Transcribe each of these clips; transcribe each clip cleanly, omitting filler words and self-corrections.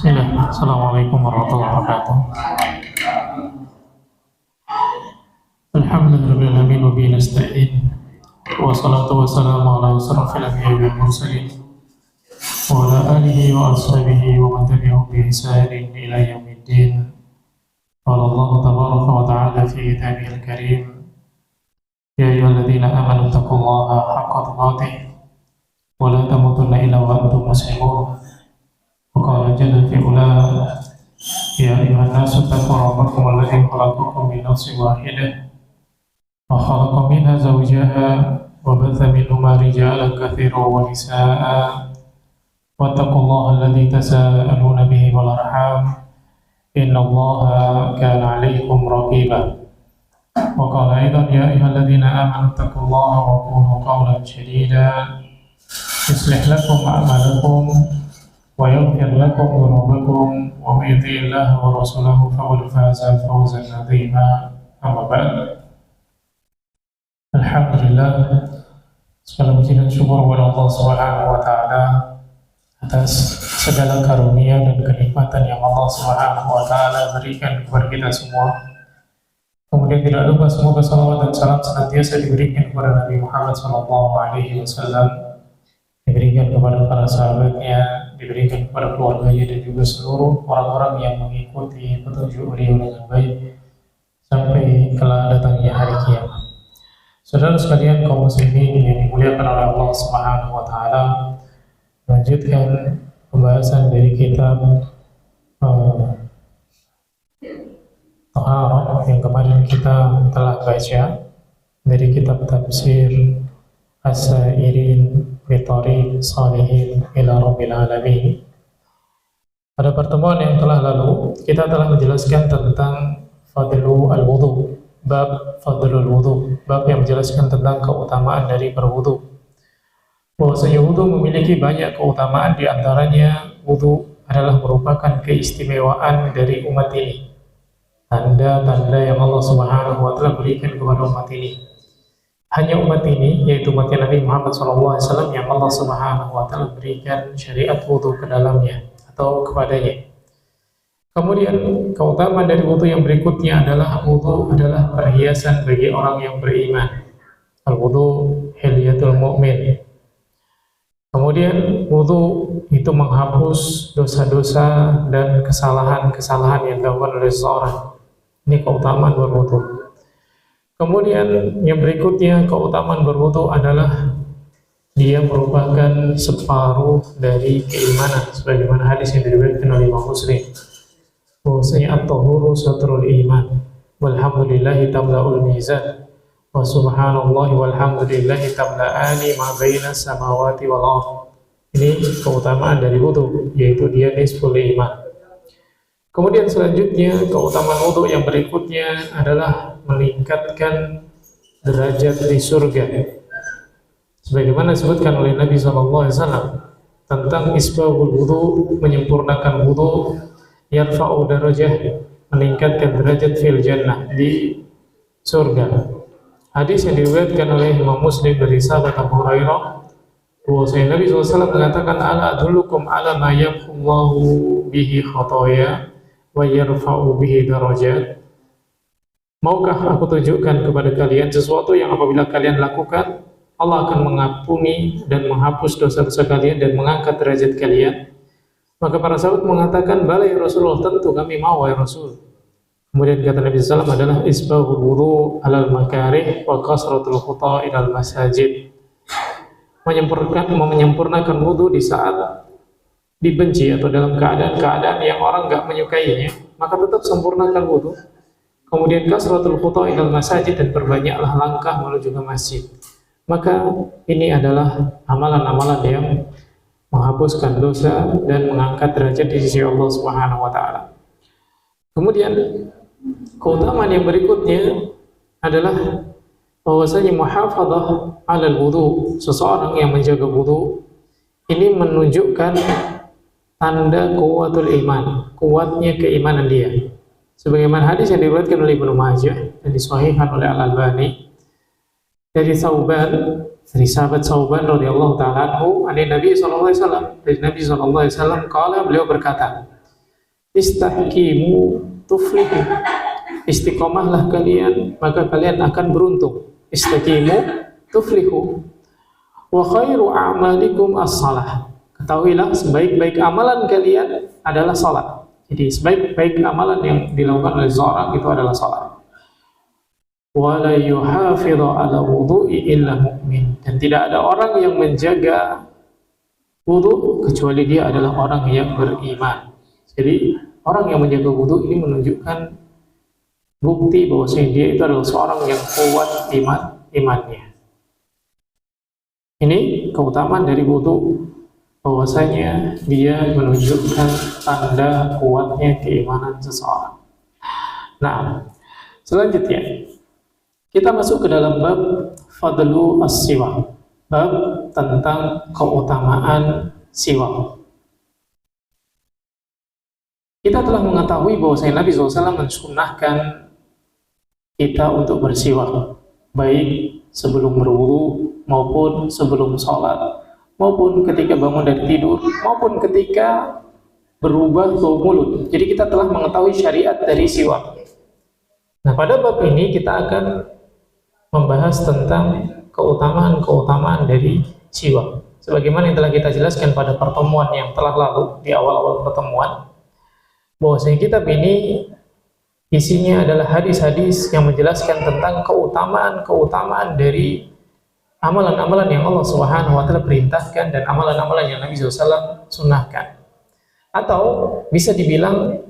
Bismillah. Assalamualaikum warahmatullahi wabarakatuh. Alhamdulillahirabbil wa bihi nasta'in. Wassalatu wassalamu ala asyrafil anbiya'i wal mursalin wa ala alihi wa ashabihi wa man tabi'ahum bi ihsanin ila yaumiddin. Qala Allah tabaraka wa ta'ala fi kitabihil karim, ya ayyuhalladzina amanu taqullaha haqqa tuqatih wa la tamutunna illa wa antum muslimun. وقال جل في علاه يا أيها الناس اتقوا ربكم الذي خلقكم من نفس واحدة وخلق منها زوجها وبث منهما رجالا كثيرا ونساء واتقوا الله الذي تساءلون به والأرحام إن الله كان عليكم رقيبا وقال أيضا يا أيها الذين آمنوا اتقوا الله وقولوا قولا سديدا يصلح لكم أعمالكم ويغفر لكم ذنوبكم ومن يطع الله ورسوله فقد فاز فوزا عظيما. Amma ba'd. Alhamdulillah, segala puji dan syukur kepada Allah Subhanahu wa taala atas segala karunia dan kenikmatan yang Allah Subhanahu wa taala berikan kepada kita semua. Kemudian tidak lupa semoga salawat dan salam senantiasa diberikan kepada Nabi Muhammad SAW, diberikan kepada para sahabatnya, diberikan kepada keluarganya dan juga seluruh orang-orang yang mengikuti petunjuk beliau dengan baik sampai kelak datangnya hari kiamat. Saudara sekalian kaum muslimin yang dimuliakan oleh Allah Subhanahu wa taala, melanjutkan pembahasan dari kitab Taharah yang kemarin kita telah baca dari kitab tafsir As-Sairin bi Thariq Shalihin ila Rabbil Alamin. Pada pertemuan yang telah lalu, kita telah menjelaskan tentang Fadlu al-Wudu, bab Fadlul Wudu, bab yang menjelaskan tentang keutamaan dari berwudu. Bahwasanya wudu memiliki banyak keutamaan, di antaranya wudu adalah merupakan keistimewaan dari umat ini. Tanda-tanda yang Allah Subhanahu wa taala berikan kepada umat ini. Hanya umat ini, yaitu umatnya Nabi Muhammad SAW, yang Allah Subhanahu wa taala berikan syariat wudu ke dalamnya atau kepadanya. Kemudian keutamaan dari wudu yang berikutnya adalah wudu adalah perhiasan bagi orang yang beriman. Al-wudu hilyatul mu'min. Kemudian wudu itu menghapus dosa-dosa dan kesalahan-kesalahan yang dilakukan oleh seseorang. Ini keutamaan berwudu. Kemudian yang berikutnya, keutamaan berwudu adalah dia merupakan separuh dari keimanan, sebagaimana hadis yang diriwayatkan oleh Imam Muslim. Bahwasanya at-tahuru satrul iman, walhamdulillahi tamla'ul mizan, wa subhanallahi walhamdulillahi tamla'ani ma baina samawati wal ardh. Ini keutamaan dari wudu, yaitu dia nisful iman. Kemudian selanjutnya, keutamaan wudu yang berikutnya adalah meningkatkan derajat di surga. Sebagaimana disebutkan oleh Nabi SAW tentang isbahul wudu, menyempurnakan wudu, yarfa'u darajah, meningkatkan derajat fil jannah, di surga. Hadis yang diriwayatkan oleh Imam Muslim dari sahabat Abu Hurairah, bahwasanya Nabi SAW mengatakan, ala adullukum ala ma yamhullahu bihi khataya wa yarfa'u bihi darajat. Maukah aku tunjukkan kepada kalian sesuatu yang apabila kalian lakukan, Allah akan mengampuni dan menghapus dosa-dosa kalian dan mengangkat derajat kalian? Maka para sahabat mengatakan, bala ya Rasulullah, tentu kami mau ya Rasul. Kemudian kata Nabi SAW adalah isbahul wudu alal makarih wa kasratul khuta ilal masajid. Menyempurnakan wudu di saat dibenci atau dalam keadaan-keadaan yang orang nggak menyukainya, maka tetap sempurnakan wudu. Kemudian kasratul khuta ilal masajid, dan perbanyaklah langkah menuju ke masjid. Maka ini adalah amalan-amalan yang menghapuskan dosa dan mengangkat derajat di sisi Allah Subhanahu wa taala. Kemudian keutamaan yang berikutnya adalah bahwasanya muhafadzah 'alal wudu, seseorang yang menjaga wudu ini menunjukkan tanda kuwatul iman, kuatnya keimanan dia. Sebagaimana hadis yang diriwayatkan oleh Ibnu Majah dan disahihkan oleh Al-Albani dari Thauban, dari sahabat Thauban radhiyallahu ta'ala anhu, dari Nabi sallallahu alaihi wasallam, dari Nabi sallallahu alaihi wasallam, qala, beliau berkata, Istahkimu tuflihu. Istiqomahlah kalian, maka kalian akan beruntung. Istaqimu tuflihu. Wa khairu a'malikum as-salah. Ketahuilah sebaik-baik amalan kalian adalah salat. Jadi sebaik-baik amalan yang dilakukan oleh seorang itu adalah salat. Wa la yuhafidhu ala wudu'i illa mu'min. Dan tidak ada orang yang menjaga wudu kecuali dia adalah orang yang beriman. Jadi orang yang menjaga wudu ini menunjukkan bukti bahwasanya dia itu adalah seorang yang kuat imannya. Ini keutamaan dari wudu, bahwasanya dia menunjukkan tanda kuatnya keimanan seseorang. Nah, selanjutnya kita masuk ke dalam bab fadlu as-siwak, bab tentang keutamaan siwak. Kita telah mengetahui bahwasanya Nabi SAW mensunnahkan kita untuk bersiwak, baik sebelum berwudu maupun sebelum sholat, maupun ketika bangun dari tidur, maupun ketika berubah bau mulut. Jadi kita telah mengetahui syariat dari siwak. Nah, pada bab ini kita akan membahas tentang keutamaan-keutamaan dari siwak. Sebagaimana yang telah kita jelaskan pada pertemuan yang telah lalu, di awal-awal pertemuan, bahwasanya kitab ini isinya adalah hadis-hadis yang menjelaskan tentang keutamaan-keutamaan dari amalan-amalan yang Allah Subhanahu wa Ta'ala perintahkan dan amalan-amalan yang Nabi SAW sunnahkan. Atau bisa dibilang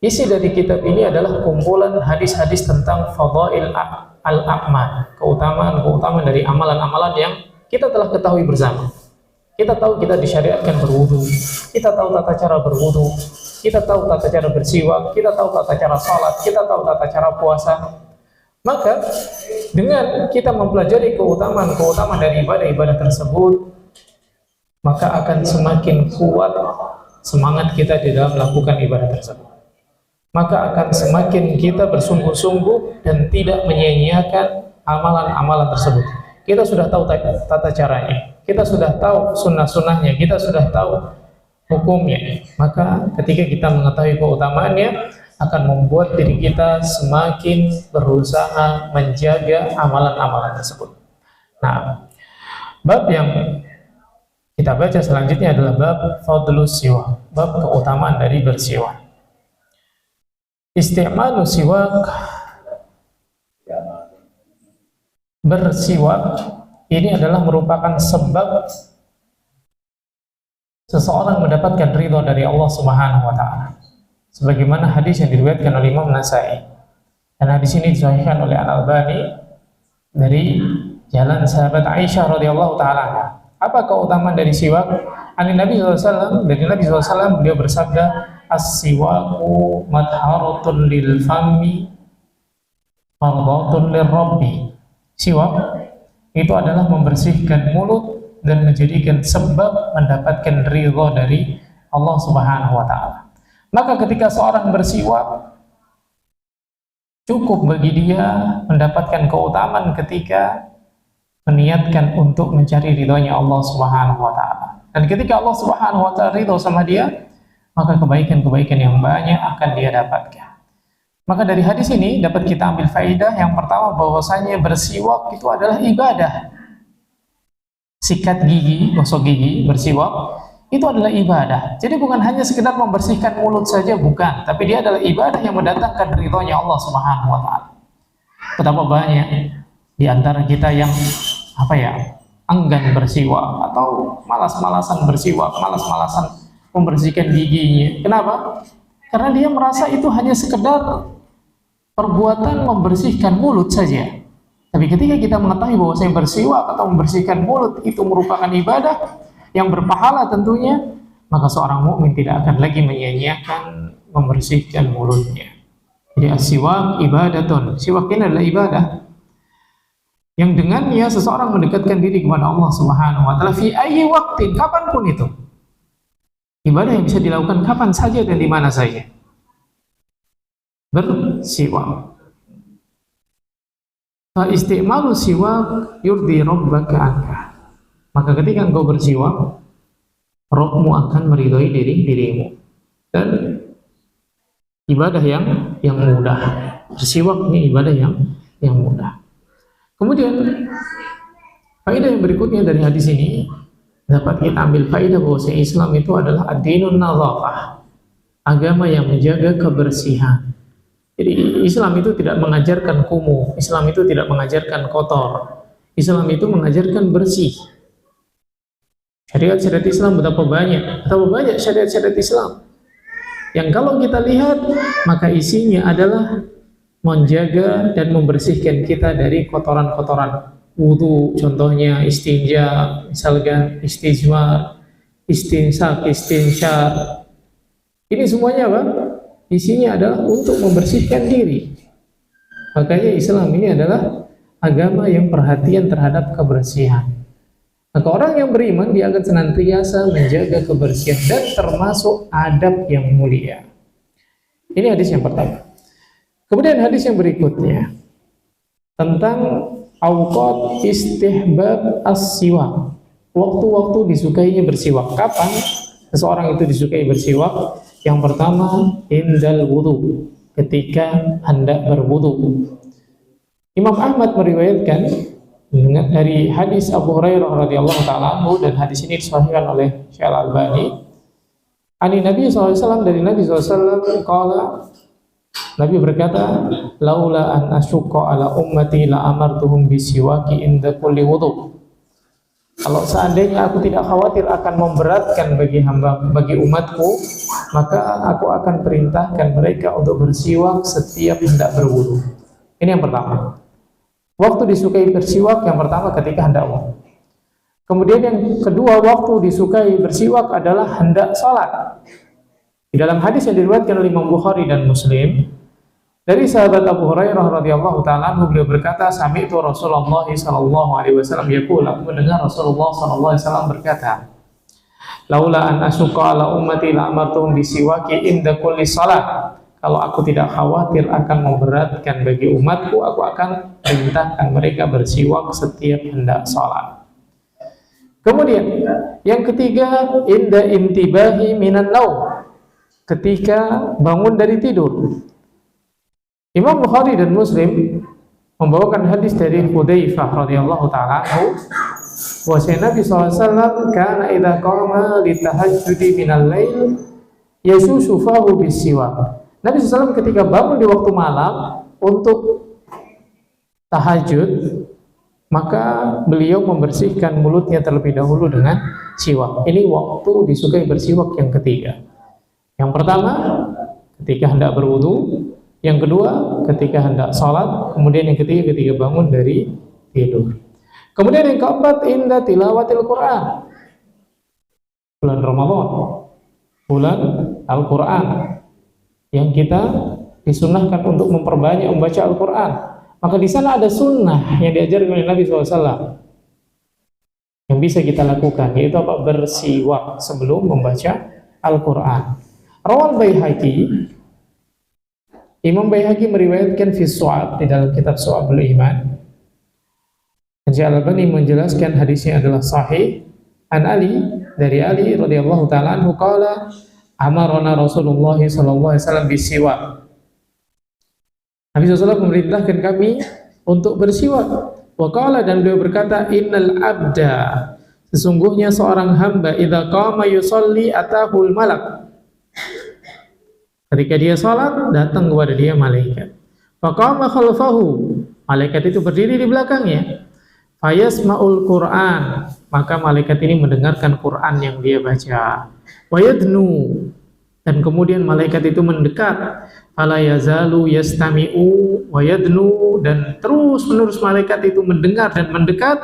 isi dari kitab ini adalah kumpulan hadis-hadis tentang fadail al-a'mal, keutamaan-keutamaan dari amalan-amalan yang kita telah ketahui bersama. Kita tahu kita disyariatkan berwudu, kita tahu tata cara berwudu, kita tahu tata cara bersiwak, kita tahu tata cara sholat, kita tahu tata cara puasa. Maka dengan kita mempelajari keutamaan-keutamaan dari ibadah-ibadah tersebut, maka akan semakin kuat semangat kita di dalam melakukan ibadah tersebut. Maka akan semakin kita bersungguh-sungguh dan tidak menyia-nyiakan amalan-amalan tersebut. Kita sudah tahu tata caranya, kita sudah tahu sunnah-sunnahnya, kita sudah tahu hukumnya. Maka ketika kita mengetahui keutamaannya, akan membuat diri kita semakin berusaha menjaga amalan-amalan tersebut. Nah, bab yang kita baca selanjutnya adalah bab fadlus siwak, bab keutamaan dari bersiwak. Isti'malu siwak, bersiwak ini adalah merupakan sebab seseorang mendapatkan ridha dari Allah Subhanahu wa Ta'ala. Sebagaimana hadis yang diriwayatkan oleh Imam Nasai, dan hadis ini disahihkan oleh Al-Albani dari jalan sahabat Aisyah radhiyallahu taala. Apa keutamaan dari siwak? Nabi SAW, dari Nabi SAW beliau bersabda, as-siwaku madharatun lil fami mardatun lirabbi. Siwak itu adalah membersihkan mulut dan menjadikan sebab mendapatkan ridha dari Allah Subhanahu wa Ta'ala. Maka ketika seorang bersiwak, cukup bagi dia mendapatkan keutamaan ketika meniatkan untuk mencari ridhonya Allah Subhanahu wa Ta'ala. Dan ketika Allah Subhanahu wa Ta'ala ridho sama dia, maka kebaikan-kebaikan yang banyak akan dia dapatkan. Maka dari hadis ini dapat kita ambil faedah yang pertama, bahwasanya bersiwak itu adalah ibadah. Sikat gigi, gosok gigi, bersiwak itu adalah ibadah. Jadi bukan hanya sekedar membersihkan mulut saja, bukan, tapi dia adalah ibadah yang mendatangkan ridhonya Allah Subhanahu wa Ta'ala. Betapa banyak di antara kita yang enggan bersiwak atau malas-malasan bersiwak, malas-malasan membersihkan giginya. Kenapa? Karena dia merasa itu hanya sekedar perbuatan membersihkan mulut saja. Tapi ketika kita mengetahui bahwa saya bersiwak atau membersihkan mulut itu merupakan ibadah yang berpahala tentunya, maka seorang mukmin tidak akan lagi menyia-nyiakan membersihkan mulutnya. Jadi as-siwak ibadatun. Siwak ini adalah ibadah yang dengannya seseorang mendekatkan diri kepada Allah Subhanahu wa Ta'ala fi ayyi waqtin, kapanpun itu. Ibadah yang bisa dilakukan kapan saja dan di mana saja. Bersiwak. Fa isti'malu siwak yurdi rabbaka anka. Maka ketika engkau bersiwak, Rabbmu akan meridhai dirimu. Dan ibadah yang mudah. Bersiwak ini ibadah yang mudah. Kemudian faedah yang berikutnya dari hadis ini dapat kita ambil faedah bahwa Islam itu adalah ad-dinun nadhafah, agama yang menjaga kebersihan. Jadi Islam itu tidak mengajarkan kumuh, Islam itu tidak mengajarkan kotor, Islam itu mengajarkan bersih. Syariat-syariat Islam betapa banyak syariat-syariat Islam yang kalau kita lihat maka isinya adalah menjaga dan membersihkan kita dari kotoran-kotoran. Wudu contohnya, istinja misalkan, istijmar, istinsyaq. Ini semuanya apa? Isinya adalah untuk membersihkan diri. Makanya Islam ini adalah agama yang perhatian terhadap kebersihan. Maka orang yang beriman dia akan senantiasa menjaga kebersihan dan termasuk adab yang mulia. Ini hadis yang pertama. Kemudian hadis yang berikutnya tentang awqat istihbab as-siwak. Waktu-waktu disukainya bersiwak. Kapan seseorang itu disukai bersiwak? Yang pertama, indal wudu, ketika hendak berwudu. Imam Ahmad meriwayatkan dari hadis Abu Hurairah radhiyallahu taala anhu, dan hadis ini disahihkan oleh Syekh Al-Albani. Ani Nabi SAW, dari Nabi SAW qala, Nabi berkata, laula an asyqa ala ummati la amartuhum bisiwaki inda kulli wudu. Kalau seandainya aku tidak khawatir akan memberatkan bagi umatku, maka aku akan perintahkan mereka untuk bersiwak setiap hendak berwudu. Ini yang pertama. Waktu disukai bersiwak yang pertama ketika hendak wudu. Kemudian yang kedua, waktu disukai bersiwak adalah hendak sholat. Di dalam hadis yang diriwayatkan oleh Imam Bukhari dan Muslim, dari sahabat Abu Hurairah radhiyallahu taala anhu, beliau berkata, sami'tu Rasulullah sallallahu alaihi wasallam yaqul, aku mendengar Rasulullah sallallahu alaihi wasallam berkata, laula an asyqa ala ummati la amartuhum bisiwaki inda kulli shalah. Kalau aku tidak khawatir akan memberatkan bagi umatku, aku akan perintahkan mereka bersiwak setiap hendak salat. Kemudian yang ketiga, inda intibahi minan naum, ketika bangun dari tidur. Imam Bukhari dan Muslim membawakan hadis dari Hudzaifah radhiyallahu taala anhu, bahwasanya Nabi SAW kana idza qama litahajjudi minal lail yasusu fahu bisiwak. Nabi SAW ketika bangun di waktu malam untuk tahajud, maka beliau membersihkan mulutnya terlebih dahulu dengan siwak. Ini waktu disukai bersiwak yang ketiga. Yang pertama ketika hendak berwudu, yang kedua ketika hendak sholat, kemudian yang ketiga ketika bangun dari tidur. Kemudian yang keempat, inda tilawatil Quran. Bulan Ramadan, bulan Al-Quran, yang kita disunnahkan untuk memperbanyak membaca Al-Quran. Maka di sana ada sunnah yang diajarkan oleh Nabi SAW yang bisa kita lakukan, yaitu apa? Bersiwak sebelum membaca Al-Quran. Rawal Baihaqi, Imam Baihaqi meriwayatkan fi Su'ab, di dalam kitab Su'abul Iman. Syekh Al-Albani menjelaskan hadisnya adalah sahih. An Ali, dari Ali radhiyallahu taala anhu qala, amarona Rasulullah sallallahu alaihi wasallam bisiwak. Nabi SAW memerintahkan kami untuk bersiwak. Wa qala, dan beliau berkata, innal abda, sesungguhnya seorang hamba idza qama yusalli atahul malak. Ketika dia salat, datang kepada dia malaikat. Faqama khalfahu, malaikat itu berdiri di belakangnya. Fayasma'ul Qur'an, maka malaikat ini mendengarkan Quran yang dia baca. Wayadnu, dan kemudian malaikat itu mendekat. Fala yazalu yastami'u wayadnu, dan terus menerus malaikat itu mendengar dan mendekat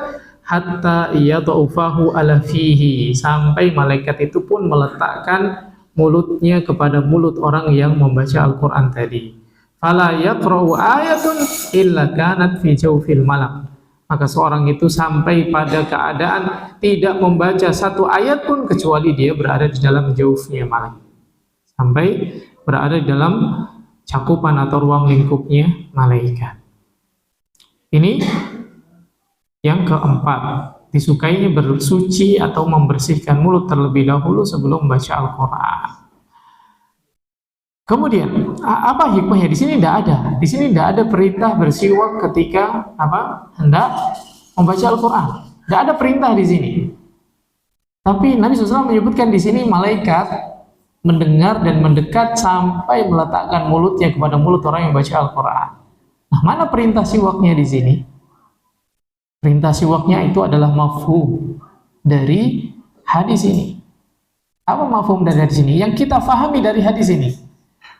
hatta yad'ufahu ala fihi, sampai malaikat itu pun meletakkan mulutnya kepada mulut orang yang membaca Al-Quran tadi. Fala yaqra'u ayatun illa kanat fi jawfil malak, maka seorang itu sampai pada keadaan tidak membaca satu ayat pun kecuali dia berada di dalam jawfnya malak, sampai berada di dalam cakupan atau ruang lingkupnya malaikat. Ini yang keempat, disukainya bersuci atau membersihkan mulut terlebih dahulu sebelum membaca Al-Quran. Kemudian apa hikmahnya? Di sini tidak ada. Di sini tidak ada perintah bersiwak ketika hendak membaca Al-Quran. Tidak ada perintah di sini. Tapi Nabi SAW menyebutkan di sini malaikat mendengar dan mendekat sampai meletakkan mulutnya kepada mulut orang yang baca Al-Quran. Nah, mana perintah siwaknya di sini? Perintah siwaknya itu adalah mafhum dari hadis ini. Apa mafhum dari hadis ini? Yang kita fahami dari hadis ini.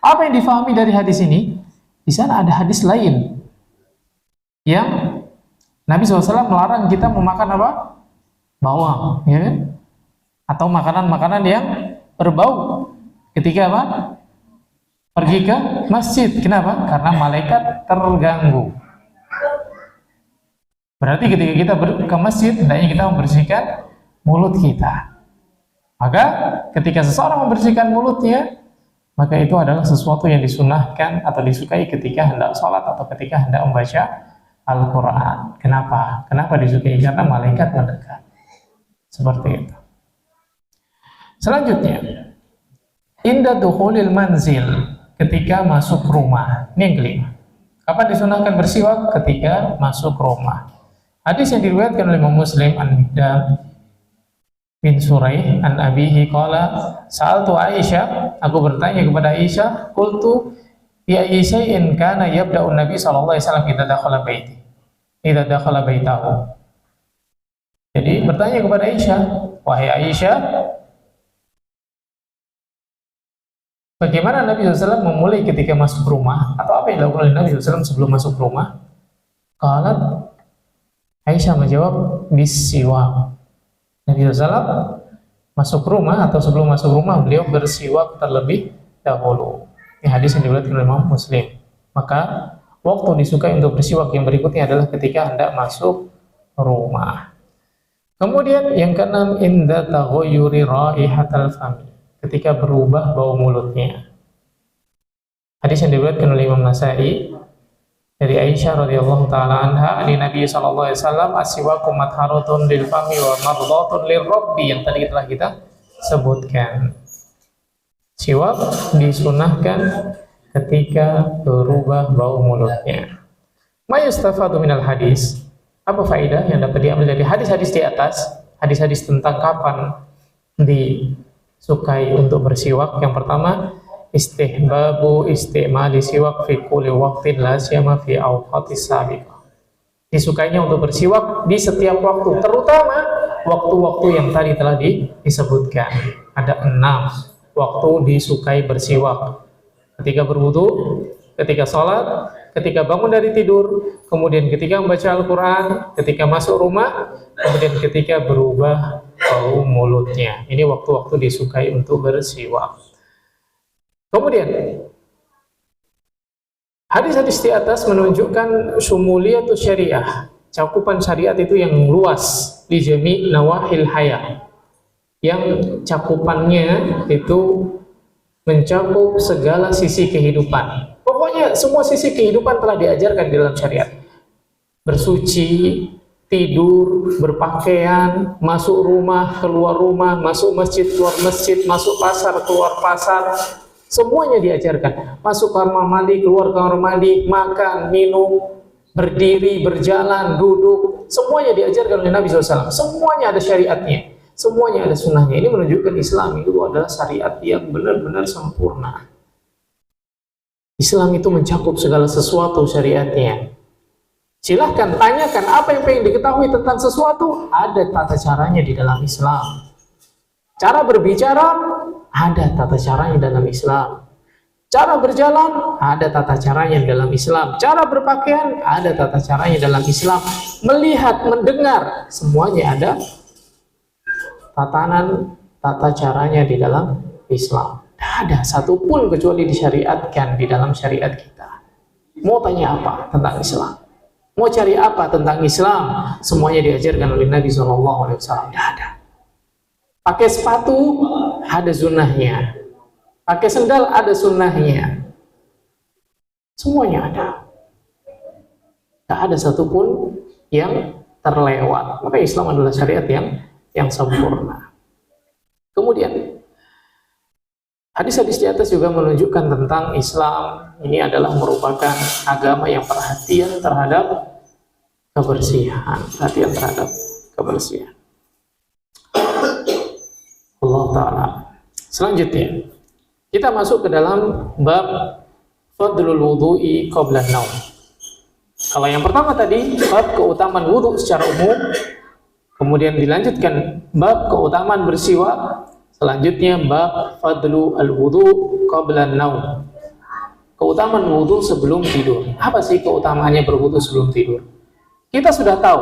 Apa yang difahami dari hadis ini? Di sana ada hadis lain yang Nabi SAW melarang kita memakan apa? Bawang, ya kan? Atau makanan-makanan yang berbau ketika apa? Pergi ke masjid. Kenapa? Karena malaikat terganggu. Berarti ketika kita ke masjid, hendaknya kita membersihkan mulut kita. Maka ketika seseorang membersihkan mulutnya, maka itu adalah sesuatu yang disunahkan atau disukai ketika hendak sholat atau ketika hendak membaca Al-Quran. Kenapa? Kenapa disukai? Karena malaikat mendekat. Seperti itu. Selanjutnya, inda dukhulil manzil, ketika masuk rumah. Ini yang kelima. Kapan disunahkan bersiwak? Ketika masuk rumah. Hadis yang diriwayatkan oleh Imam Muslim an-Miqdam bin Suraih an abihi qala sa'altu Aisyah, aku bertanya kepada Aisyah, qultu ya Aisyah kana yabda'u Nabi sallallahu alaihi wasallam idza dakhala baitahu. Jadi bertanya kepada Aisyah, wahai Aisyah, bagaimana Nabi SAW memulai ketika masuk rumah, atau apa yang dilakukan oleh Nabi SAW sebelum masuk rumah? Qalat, Aisyah menjawab, bisiwak. Nabi SAW masuk rumah atau sebelum masuk rumah beliau bersiwak terlebih dahulu. Ini hadis yang diriwayatkan oleh Imam Muslim. Maka waktu disukai untuk bersiwak yang berikutnya adalah ketika hendak masuk rumah. Kemudian yang keenam, inda taghayyuri raihatal fami, ketika berubah bau mulutnya. Hadis yang diriwayatkan oleh Imam Nasai dari Aisyah radhiyallahu taala anha, dari Nabi sallallahu alaihi wasallam, as-siwaku matharatun lil fami wa mardatun lir rabbi, yang tadi telah kita sebutkan. Siwak disunahkan ketika berubah bau mulutnya. Ma yustafadu minal hadis, apa faedah yang dapat diambil dari hadis-hadis di atas? Hadis-hadis tentang kapan disukai untuk bersiwak. Yang pertama, istihbabu istimali siwak fi kulli waqtin la siyama fi awqatis sabiqah. Disukainya untuk bersiwak di setiap waktu, terutama waktu-waktu yang tadi telah disebutkan. Ada 6 waktu disukai bersiwak. Ketika berwudu, ketika sholat, ketika bangun dari tidur, kemudian ketika membaca Al-Quran, ketika masuk rumah, kemudian ketika berubah bau mulutnya. Ini waktu-waktu disukai untuk bersiwak. Kemudian hadis-hadis di atas menunjukkan syumuliyatus syariah, cakupan syariat itu yang luas, di jami' nawahil hayah, yang cakupannya itu mencakup segala sisi kehidupan. Pokoknya semua sisi kehidupan telah diajarkan di dalam syariat. Bersuci, tidur, berpakaian, masuk rumah, keluar rumah, masuk masjid, keluar masjid, masuk pasar, keluar pasar, semuanya diajarkan. Masuk kamar mandi, keluar kamar mandi, makan, minum, berdiri, berjalan, duduk, semuanya diajarkan oleh Nabi SAW. Semuanya ada syariatnya, semuanya ada sunnahnya. Ini menunjukkan Islam itu adalah syariat yang benar-benar sempurna. Islam itu mencakup segala sesuatu syariatnya. Silahkan tanyakan apa yang pengen diketahui tentang sesuatu, ada tata caranya di dalam Islam. Cara berbicara, ada tata caranya dalam Islam. Cara berjalan, ada tata caranya dalam Islam. Cara berpakaian, ada tata caranya dalam Islam. Melihat, mendengar, semuanya ada tatanan, tata caranya di dalam Islam. Tidak ada satupun kecuali disyariatkan di dalam syariat kita. Mau tanya apa tentang Islam? Mau cari apa tentang Islam? Semuanya diajarkan oleh Nabi SAW. Tidak ada. Pakai sepatu, ada sunnahnya. Pakai sendal, ada sunnahnya. Semuanya ada. Tidak ada satupun yang terlewat. Maka Islam adalah syariat yang sempurna. Kemudian Hadis-hadis di atas juga menunjukkan tentang Islam ini adalah merupakan agama yang perhatian terhadap kebersihan, Allah Ta'ala. Selanjutnya, kita masuk ke dalam bab fadlul wudu'i qabla naum. Kalau yang pertama tadi, bab keutamaan wudu secara umum, kemudian dilanjutkan bab keutamaan bersiwak, selanjutnya bab fadlu al-wudu qabla naum. Keutamaan wudu sebelum tidur. Apa sih keutamaannya berwudu sebelum tidur? Kita sudah tahu.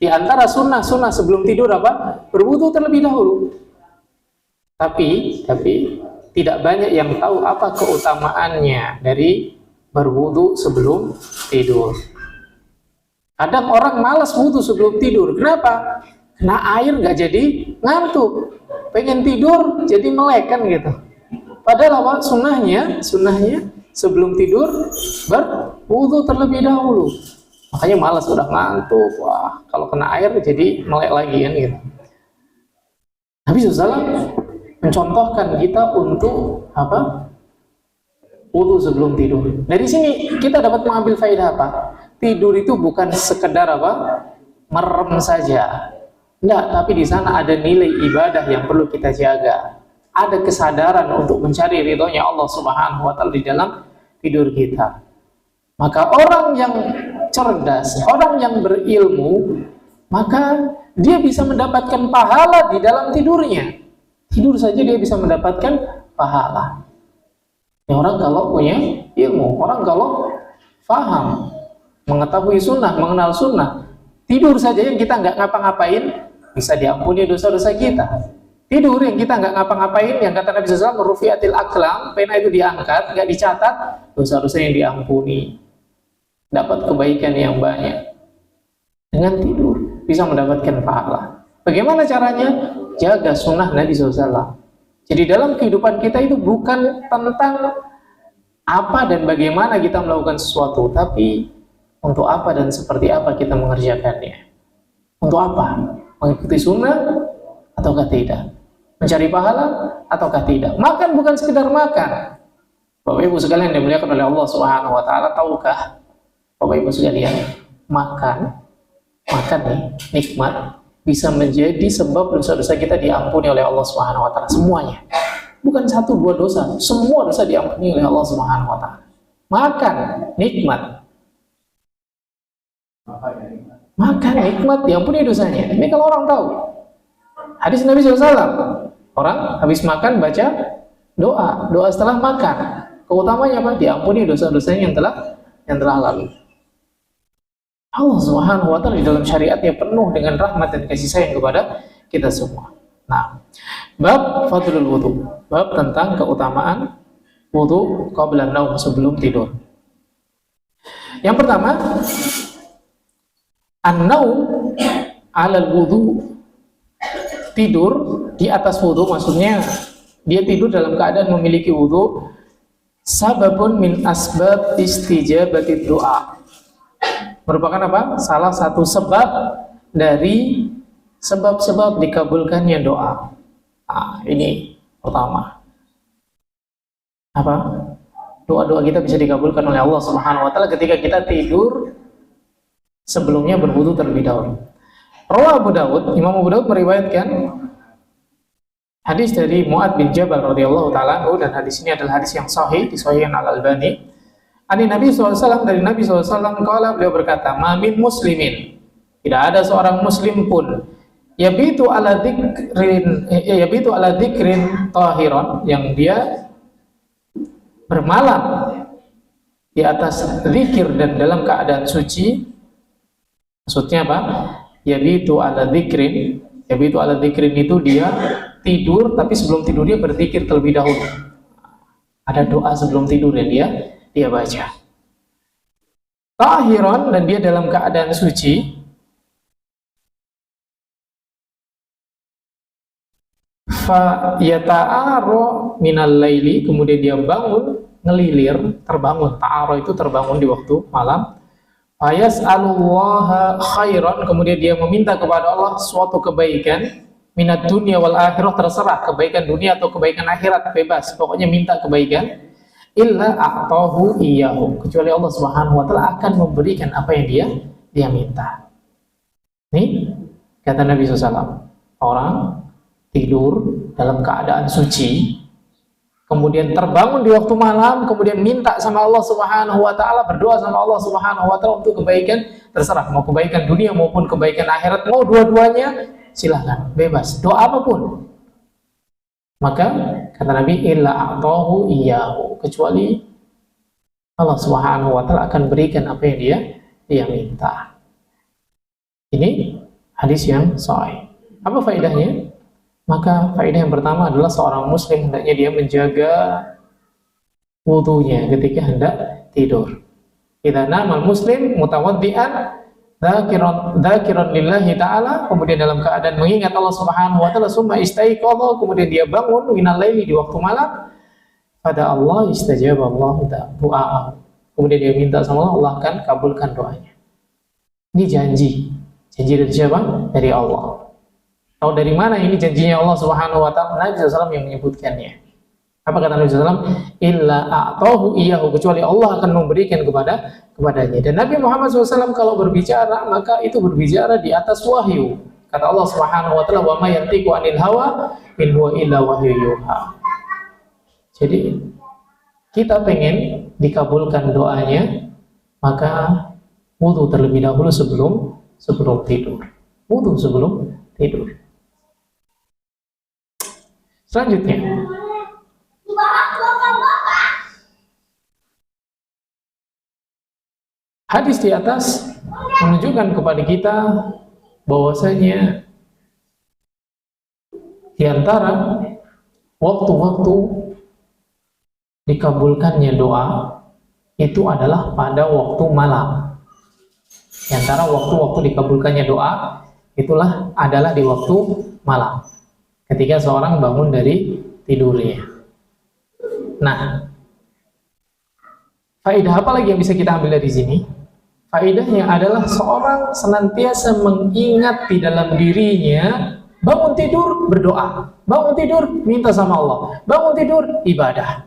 Di antara sunnah-sunnah sebelum tidur apa? Berwudu terlebih dahulu. Tapi tidak banyak yang tahu apa keutamaannya dari berwudu sebelum tidur. Kadang orang malas wudu sebelum tidur. Kenapa? Kena air nggak jadi ngantuk. Pengen tidur jadi melek kan gitu. Padahal apa? Sunnahnya sebelum tidur berwudu terlebih dahulu. Makanya malas udah ngantuk. Wah, kalau kena air jadi melek lagi kan gitu. Nabi SAW mencontohkan kita untuk apa? Wudu sebelum tidur. Dari sini kita dapat mengambil faedah apa? Tidur itu bukan sekedar apa? Merem saja. Enggak, tapi di sana ada nilai ibadah yang perlu kita jaga. Ada kesadaran untuk mencari ridhonya Allah Subhanahu wa Ta'ala di dalam tidur kita. Maka orang yang cerdas, orang yang berilmu, maka dia bisa mendapatkan pahala di dalam tidurnya. Tidur saja dia bisa mendapatkan pahala. Ya, orang kalau punya ilmu, orang kalau faham, mengetahui sunnah, mengenal sunnah, tidur saja yang kita nggak ngapa-ngapain, bisa diampuni dosa-dosa kita. Tidur yang kita nggak ngapa-ngapain, yang kata Nabi SAW, rufiatil aqlam, pena itu diangkat, nggak dicatat, dosa-dosa yang diampuni, dapat kebaikan yang banyak. Dengan tidur bisa mendapatkan pahala. Bagaimana caranya? Jaga sunnah Nabi SAW. Jadi dalam kehidupan kita itu bukan tentang apa dan bagaimana kita melakukan sesuatu, tapi untuk apa dan seperti apa kita mengerjakannya. Untuk apa? Mengikuti sunnah ataukah tidak? Mencari pahala ataukah tidak? Makan bukan sekedar makan. Bapak Ibu sekalian yang dimuliakan oleh Allah Subhanahu wa Ta'ala, tahukah Bapak Ibu sekalian, makan nih, nikmat bisa menjadi sebab dosa-dosa kita diampuni oleh Allah Subhanahu wa Ta'ala, semuanya. Bukan satu dua dosa, semua dosa diampuni oleh Allah Subhanahu wa Ta'ala. Makan nikmat. Makan nikmat diampuni dosanya. Ini kalau orang tahu. Hadis Nabi SAW, orang habis makan baca doa setelah makan. Keutamanya apa? Diampuni dosa-dosanya yang telah lalu. Allah Subhanahu wa Ta'ala di dalam syariatnya penuh dengan rahmat dan kasih sayang kepada kita semua. Nah, bab fadlul wudu, bab tentang keutamaan wudu qabla naum, sebelum tidur. Yang pertama, an-naum 'alal wudu, tidur di atas wudu, maksudnya dia tidur dalam keadaan memiliki wudu, sababun min asbab istijabatid doa, merupakan apa? Salah satu sebab dari sebab-sebab dikabulkannya doa. Nah, ini pertama. Apa? Doa-doa kita bisa dikabulkan oleh Allah Subhanahu wa Ta'ala ketika kita tidur sebelumnya berwudu terlebih dahulu. Rawah Abu Dawud, Imam Abu Dawud meriwayatkan hadis dari Mu'ad bin Jabal radhiyallahu ta'ala, dan hadis ini adalah hadis yang sahih, disahihkan Al-Albani. Ani Nabi SAW, dari Nabi SAW, kala beliau berkata, mamin muslimin, tidak ada seorang muslim pun, yabitu ala dzikrin tahiran, yang dia bermalam di atas zikir dan dalam keadaan suci. Maksudnya apa? Yabitu ala dzikrin itu dia tidur, tapi sebelum tidur dia berzikir terlebih dahulu. Ada doa sebelum tidur yang dia baca. Tahiran, dan dia dalam keadaan suci. Fa yata'aro minal laili, kemudian dia bangun, ngelilir, terbangun. Ta'aro itu terbangun di waktu malam. Fa yas'alullaha khairan, kemudian dia meminta kepada Allah suatu kebaikan. minat dunia wal akhirah, terserah kebaikan dunia atau kebaikan akhirat, bebas, pokoknya minta kebaikan. Illa a'tahu iyyahu, kecuali Allah Subhanahu wa taala akan memberikan apa yang dia minta. Nih kata Nabi SAW, orang tidur dalam keadaan suci, kemudian terbangun di waktu malam, kemudian minta sama Allah Subhanahu wa taala, berdoa sama Allah Subhanahu wa taala untuk kebaikan, terserah mau kebaikan dunia maupun kebaikan akhirat, mau dua-duanya, silahkan, bebas, doa apapun. Maka kata Nabi, illa a'tahu iyyahu, kecuali Allah Subhanahu wa taala akan berikan apa yang dia minta. Ini hadis yang sahih. Apa faedahnya? Maka faedah yang pertama adalah seorang muslim hendaknya dia menjaga wudunya ketika hendak tidur. Idza namal muslim mutawaddian dzakiran lillahi ta'ala, kemudian dalam keadaan mengingat Allah Subhanahu wa taala, summa istaiqadha, kemudian dia bangun minal laili, di waktu malam, pada Allah istajaba Allah doa, kemudian dia minta sama Allah, Allah akan kabulkan doanya. Ini janji dari siapa? Dari Allah. Tahu dari mana ini janjinya Allah Subhanahu wa taala? Nabi SAW yang menyebutkannya. Apa kata Nabi SAW? Illa a'tahu iyyahu, kecuali Allah akan memberikan kepadanya. Dan Nabi Muhammad SAW kalau berbicara, maka itu berbicara di atas wahyu. Kata Allah Subhanahu wa taala, wa ma yantiqu 'anil hawa in huwa illa wahyu yuha. Jadi kita pengen dikabulkan doanya, maka wudu terlebih dahulu sebelum tidur. Wudu sebelum tidur. Selanjutnya, hadis di atas menunjukkan kepada kita bahwasanya di antara waktu-waktu dikabulkannya doa itu adalah pada waktu malam. Di antara waktu-waktu dikabulkannya doa itulah adalah di waktu malam, ketika seorang bangun dari tidurnya. Nah, faedah apa lagi yang bisa kita ambil dari sini? Faedahnya adalah seorang senantiasa mengingat di dalam dirinya, bangun tidur berdoa, bangun tidur minta sama Allah, bangun tidur ibadah.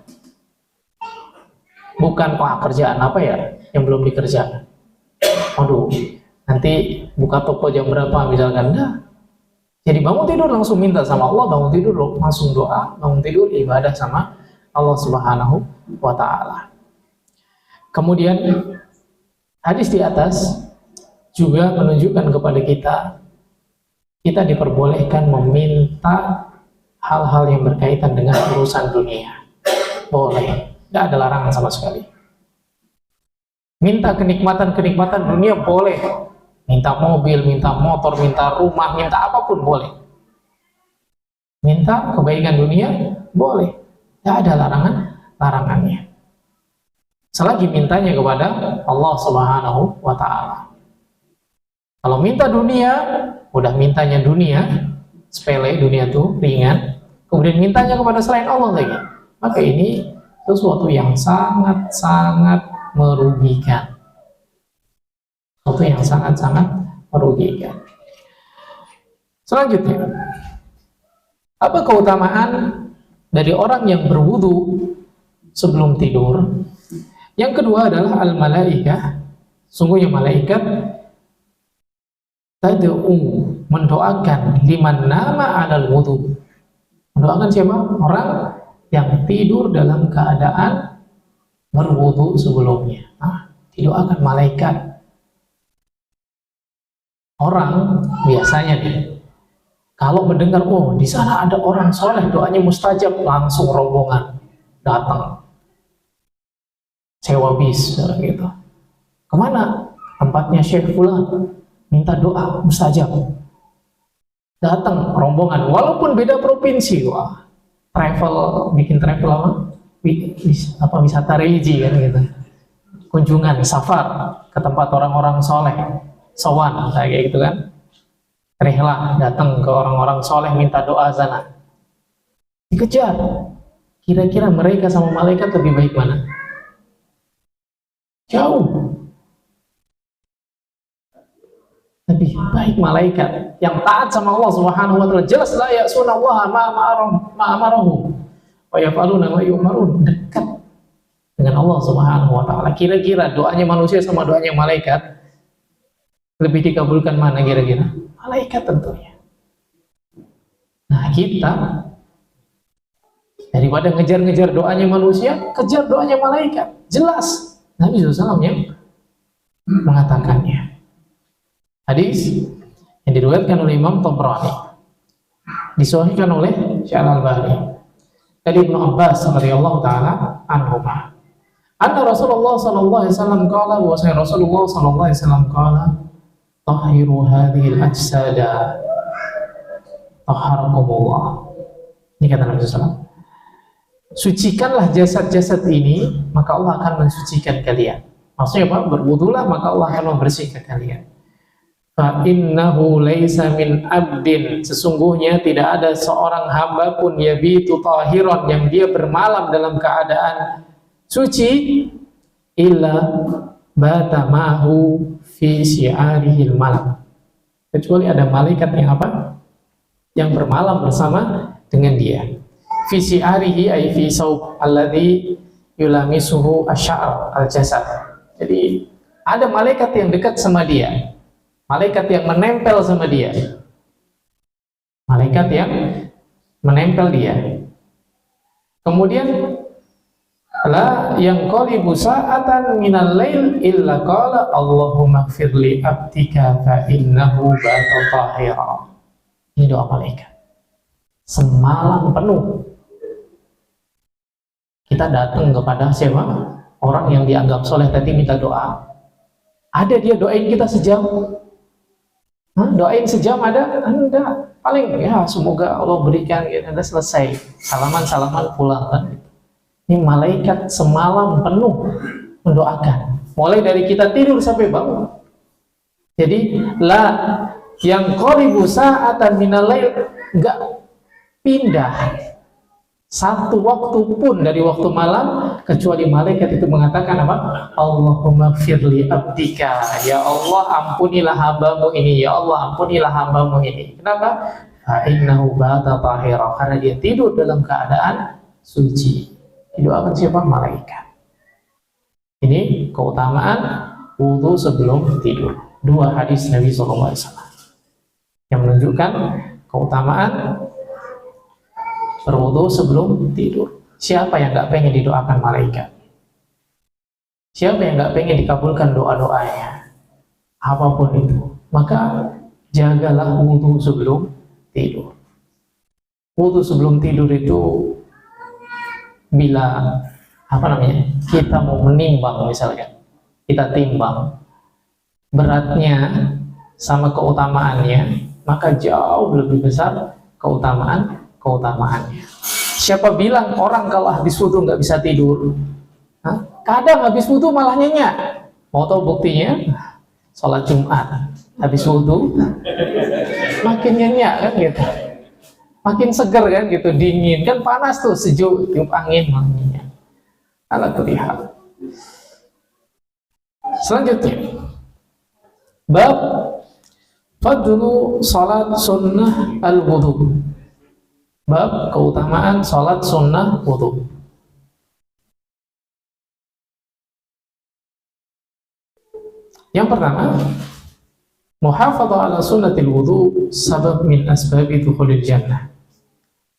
Bukan kerjaan apa ya yang belum dikerjakan. Aduh, nanti buka toko jam berapa misalkan. Nah, jadi bangun tidur langsung minta sama Allah, bangun tidur langsung doa, bangun tidur ibadah sama Allah Subhanahu wa taala. Kemudian hadis di atas juga menunjukkan kepada kita diperbolehkan meminta hal-hal yang berkaitan dengan urusan dunia. Boleh, tidak ada larangan sama sekali. Minta kenikmatan dunia boleh. Minta mobil, minta motor, minta rumah, minta apapun boleh. Minta kebaikan dunia boleh. Tidak ada larangannya. Selagi mintanya kepada Allah Subhanahu wa taala. Kalau minta dunia, udah mintanya dunia, sepele, dunia tuh ringan, kemudian mintanya kepada selain Allah lagi, maka ini sesuatu yang sangat-sangat merugikan. Sesuatu yang sangat-sangat merugikan. Selanjutnya, apa keutamaan dari orang yang berwudu sebelum tidur? Yang kedua adalah al-malaikah. Sungguhnya malaikat tad'u, mendoakan liman nama 'alal wudu. Mendoakan siapa? Orang yang tidur dalam keadaan berwudu sebelumnya. Didoakan malaikat. Orang biasanya nih, kalau mendengar di sana ada orang soleh doanya mustajab, langsung rombongan datang, sewa bis gitu. Kemana? Tempatnya Syekh Fulan, minta doa mustajab. Datang rombongan, walaupun beda provinsi, bikin travel apa wisata religi kan gitu, kunjungan safar ke tempat orang-orang soleh, sowan kayak gitu kan, rihlah datang ke orang-orang soleh minta doa sana, dikejar. Kira-kira mereka sama malaikat lebih baik mana? Jauh. lebih baik malaikat yang taat sama Allah Subhanahu wa taala, jelas la ya'suna Allah ma amarahu wa yaf'aluna ma yu'marun, dekat dengan Allah Subhanahu wa taala. Kira-kira doanya manusia sama doanya malaikat lebih dikabulkan mana kira-kira? Malaikat tentunya. Nah, kita daripada ngejar-ngejar doanya manusia, kejar doanya malaikat. Jelas Nabi SAW yang mengatakannya. Hadis yang diriwayatkan oleh Imam Tabrani, disahihkan oleh Syekh Al-Albani dari Ibnu Abbas radhiyallahu taala anhuma. Anna Rasulullah sallallahu alaihi wasallam qala, wa Rasulullah sallallahu alaihi wasallam qala, tahhiru hadhil ajsada tahharakumullah. Ini kata Nabi SAW, sucikanlah jasad-jasad ini, maka Allah akan mensucikan kalian. Maksudnya apa? Berwudulah, maka Allah akan membersihkan kalian. Fa innahu laisa min abdin, sesungguhnya tidak ada seorang hamba pun yabitu tahiran, yang dia bermalam dalam keadaan suci, illa bata mahu fi syi'arihil malam, kecuali ada malaikat yang apa? Yang bermalam bersama dengan dia. Fi syi'arihi ay fi saub alladhi yulamisuhu asy'ar al-jasad. Jadi ada malaikat yang dekat sama dia, malaikat yang menempel sama dia, malaikat yang menempel dia. Kemudian la yang qalibu sa'atan minal lail illa qala Allahumma ighfirli abdika fa innahu bata tahira. Ini doa malaikat semalam penuh. Kita datang kepada siapa? Orang yang dianggap soleh tadi, minta doa. Ada dia doain kita sejam? Doain sejam ada? Enggak. Paling ya semoga Allah berikan, ya, udah selesai. Salaman-salaman pulang kan. Ini malaikat semalam penuh mendoakan, mulai dari kita tidur sampai bangun. Jadi la yang qaribu sa'atan minal lail, enggak pindah satu waktu pun dari waktu malam kecuali malaikat itu mengatakan apa? Allahumma ighfirli abdika, ya Allah ampunilah hambamu ini, ya Allah ampunilah hambamu ini. Kenapa? Fa innahu bata tahira, karena dia tidur dalam keadaan suci. Didoakan siapa? Malaikat. Ini keutamaan wudu sebelum tidur. Dua hadis Nabi SAW yang menunjukkan keutamaan berwudu sebelum tidur. Siapa yang gak pengen didoakan malaikat? Siapa yang gak pengen dikabulkan doa-doanya? Apapun itu, maka jagalah wudu sebelum tidur. Wudu sebelum tidur itu, bila kita mau menimbang, misalkan kita timbang beratnya sama keutamaannya, maka jauh lebih besar keutamaannya. Siapa bilang orang kalau habis wudu nggak bisa tidur? Kadang habis wudu malah nyenyak. Mau tahu buktinya? Sholat Jumat habis wudu makin nyenyak kan gitu, makin seger kan gitu, dingin kan, panas tuh sejuk, tiup angin wanginya. Ala terlihat. Selanjutnya, bab fadlu salat sunnah al-wudu. Bab keutamaan salat sunnah wudu. Yang pertama, muhafadzah ala sunnatil wudu sabab min asbabi dukhulil jannah.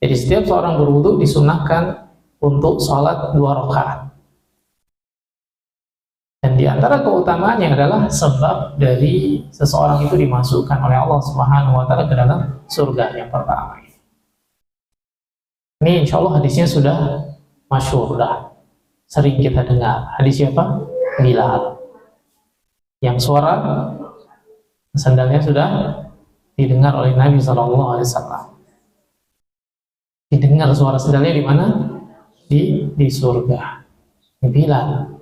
Jadi setiap seorang berwudu disunahkan untuk sholat 2 rakaat. Dan di antara keutamaannya adalah sebab dari seseorang itu dimasukkan oleh Allah Subhanahu wa taala ke dalam surga yang pertama. Ini insya Allah hadisnya sudah masyhur, sudah sering kita dengar. Hadis siapa? Bilal. Yang suara sandalnya sudah didengar oleh Nabi SAW. Didengar suara sandalnya di mana? Di surga. Ini Bilal.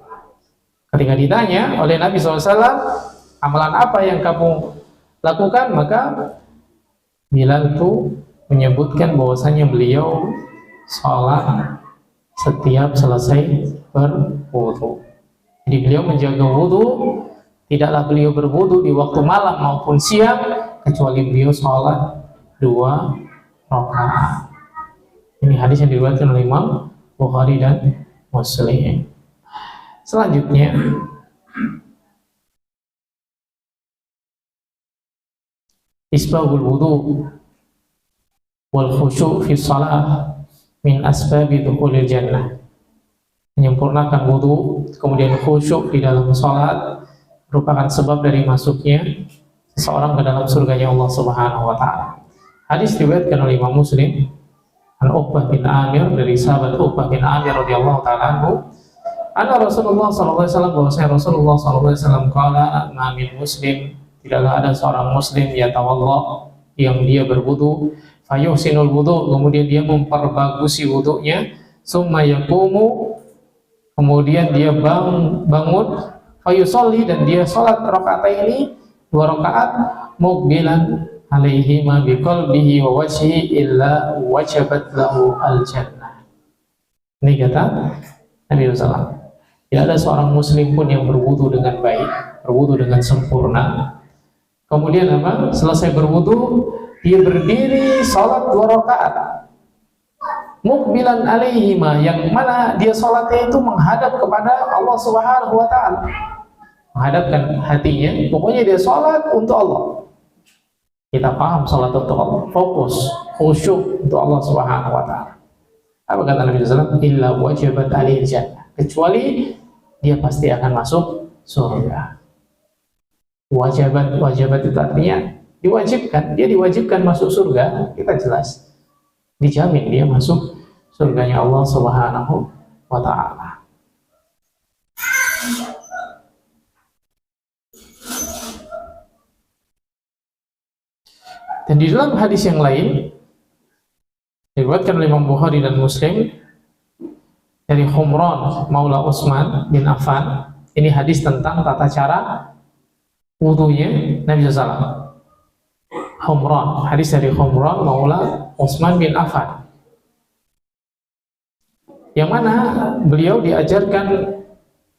Ketika ditanya oleh Nabi SAW, amalan apa yang kamu lakukan? Maka Bilal itu menyebutkan bahwasanya beliau sholat setiap selesai berwudu. Jadi beliau menjaga wudu tidaklah beliau berwudu di waktu malam maupun siang kecuali beliau sholat 2 rakaat. Ini hadis yang diriwayatkan oleh Imam Bukhari dan Muslim. Selanjutnya, isbahul wudu wal khusyu' fi shalah min asbabi dukhulil jannah. Menyempurnakan wudu kemudian khusyuk di dalam salat merupakan sebab dari masuknya seseorang ke dalam surganya Allah Subhanahu wa taala. Hadis diriwayatkan oleh Imam Muslim an Uqbah bin Amir, dari sahabat Uqbah bin Amir radhiyallahu taala anhu, anna Rasulullah sallallahu alaihi wasallam, bahwasanya Rasulullah sallallahu alaihi wasallam qala, ma min muslim, tidaklah ada seorang muslim yatawalla, yang dia berwudu, fayuhsinul wudu, kemudian dia memperbagusi wudunya, summa yaqumu, kemudian dia bangun, fayusolli, dan dia sholat rakaataini 2 rakaat, muqbilan alaihima biqalbihi wa wajhihi illa wajabat lahu al-jannah. Ini kata Nabi SAW. Tidak ada seorang muslim pun yang berwudu dengan baik, berwudu dengan sempurna. Kemudian apa? Selesai berwudu, dia berdiri sholat 2 rakaat. Muqbilan alaihima, yang mana dia sholatnya itu menghadap kepada Allah Subhanahu wa taala. Menghadapkan hatinya, pokoknya dia sholat untuk Allah. Kita paham sholat untuk Allah, fokus, khusyuk untuk Allah Subhanahu wa taala. Apa kata Nabi SAW? Illa wajabat alaihi jannah, kecuali dia pasti akan masuk surga. Wajabat itu artinya diwajibkan, dia diwajibkan masuk surga, kita jelas dijamin dia masuk surganya Allah Subhanahu wa ta'ala. Dan di dalam hadis yang lain diriwayatkan oleh Imam Bukhari dan Muslim dari Humran Maula Utsman bin Affan, ini hadis tentang tata cara wudunya Nabi SAW. Humran, hadis dari Humran Maula Utsman bin Affan, yang mana beliau diajarkan